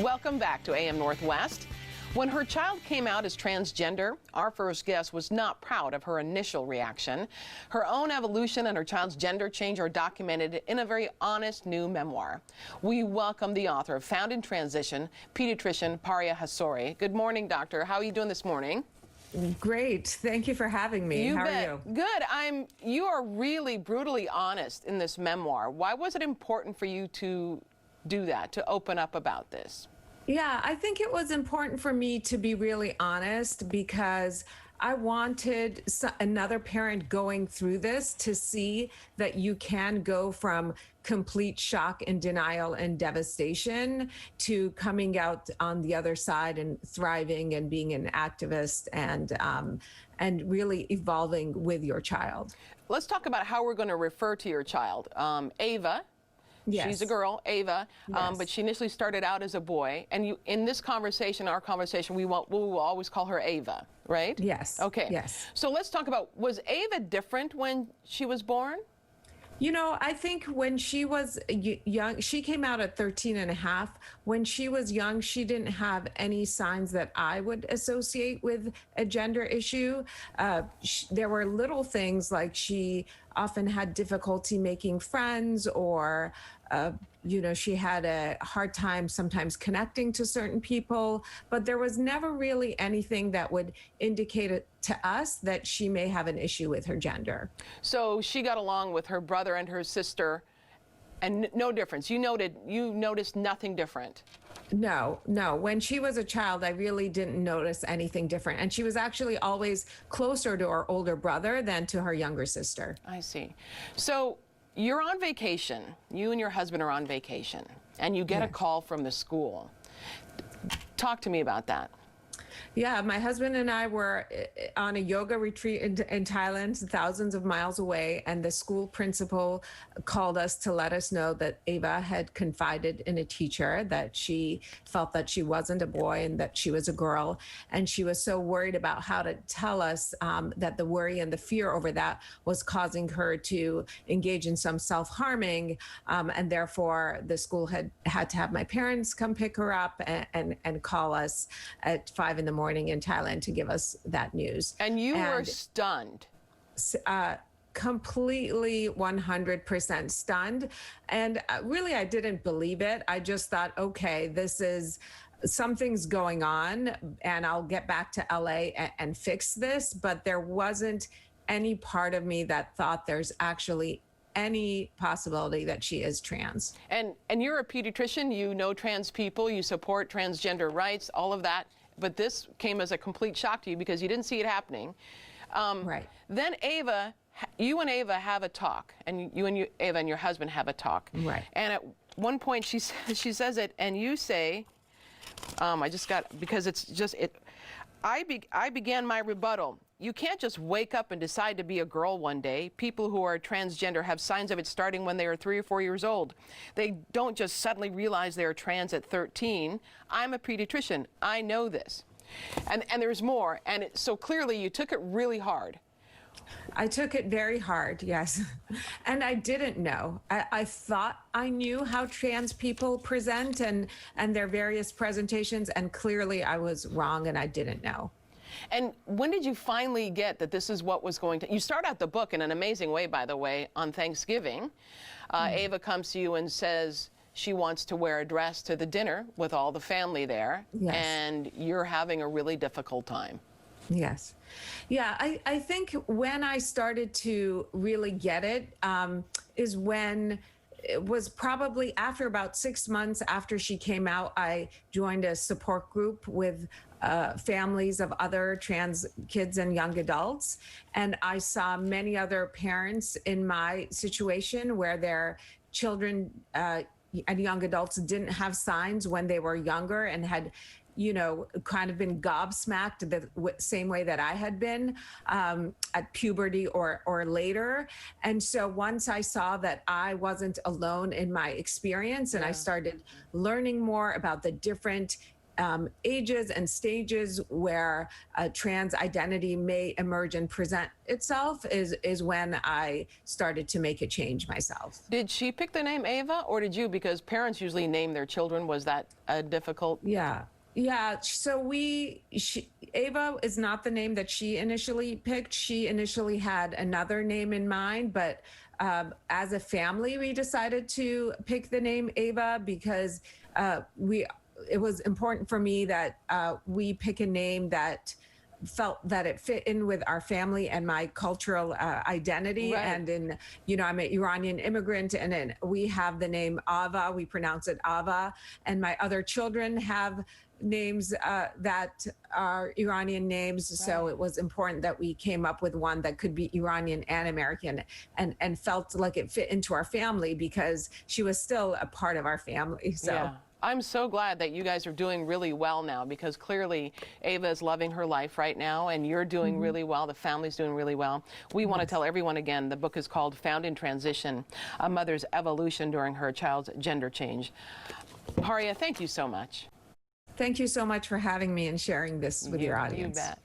Welcome back to AM Northwest. When her child came out as transgender, our first guest was not proud of her initial reaction. Her own evolution and her child's gender change are documented in a very honest new memoir. We welcome the author of Found in Transition, pediatrician Paria Hassouri. Good morning, doctor. How are you doing this morning? Great. Thank you for having me. How are you? Good. You are really brutally honest in this memoir. Why was it important for you to do that, to open up about this? Yeah, I think it was important for me to be really honest because I wanted another parent going through this to see that you can go from complete shock and denial and devastation to coming out on the other side and thriving and being an activist and really evolving with your child. Let's talk about how we're going to refer to your child. Ava. Yes. She's a girl, Ava, Yes. but she initially started out as a boy. And you, in this conversation, our conversation, we will always call her Ava, right? Yes. Okay. Yes. So let's talk about, was Ava different when she was born? You know, I think when she was young, she came out at 13 and a half. When she was young, she didn't have any signs that I would associate with a gender issue. There were little things like she often had difficulty making friends or, she had a hard time sometimes connecting to certain people, but there was never really anything that would indicate it to us that she may have an issue with her gender. So she got along with her brother and her sister, and no difference. You noticed nothing different. No. When she was a child, I really didn't notice anything different. And she was actually always closer to her older brother than to her younger sister. I see. So you're on vacation. You and your husband are on vacation, and you get a call from the school. Talk to me about that. Yeah, my husband and I were on a yoga retreat in Thailand, thousands of miles away, and the school principal called us to let us know that Ava had confided in a teacher that she felt that she wasn't a boy and that she was a girl. And she was so worried about how to tell us that the worry and the fear over that was causing her to engage in some self-harming. And therefore, the school had to have my parents come pick her up and call us at 5 in the morning in Thailand to give us that news. And you were stunned. Completely 100% stunned. And really, I didn't believe it. I just thought, okay, something's going on and I'll get back to LA and fix this. But there wasn't any part of me that thought there's actually any possibility that she is trans. And you're a pediatrician, you know trans people, you support transgender rights, all of that. But this came as a complete shock to you because you didn't see it happening. Right. Then you and Ava have a talk, and Ava and your husband have a talk. Right. And at one point she says it, and you say, I began my rebuttal. You can't just wake up and decide to be a girl one day. People who are transgender have signs of it starting when they are 3 or 4 years old. They don't just suddenly realize they are trans at 13. I'm a pediatrician. I know this. And there's more. And so clearly you took it really hard. I took it very hard, yes. And I didn't know. I thought I knew how trans people present and their various presentations. And clearly I was wrong and I didn't know. And when did you finally get that this is what was going to... You start out the book in an amazing way, by the way, on Thanksgiving. Ava comes to you and says she wants to wear a dress to the dinner with all the family there. Yes. And you're having a really difficult time. Yes. Yeah, I think when I started to really get it is when... It was probably after about 6 months after she came out, I joined a support group with families of other trans kids and young adults. And I saw many other parents in my situation where their children and young adults didn't have signs when they were younger and had kind of been gobsmacked the same way that I had been at puberty or later. And so once I saw that I wasn't alone in my experience and I started learning more about the different ages and stages where a trans identity may emerge and present itself is when I started to make a change myself. Did she pick the name Ava, or did you? Because parents usually name their children. Was that difficult? Yeah. Yeah, so Ava is not the name that she initially picked. She initially had another name in mind, but as a family, we decided to pick the name Ava because it was important for me that we pick a name that felt that it fit in with our family and my cultural identity. Right. And I'm an Iranian immigrant, and then we have the name Ava. We pronounce it Ava. And my other children have names that are Iranian names. Right. So it was important that we came up with one that could be Iranian and American, and felt like it fit into our family because she was still a part of our family. So. Yeah. I'm so glad that you guys are doing really well now, because clearly Ava is loving her life right now, and you're doing really well. The family's doing really well. We want to tell everyone again, the book is called Found in Transition, A Mother's Evolution During Her Child's Gender Change. Paria, thank you so much. Thank you so much for having me and sharing this with your audience. You bet.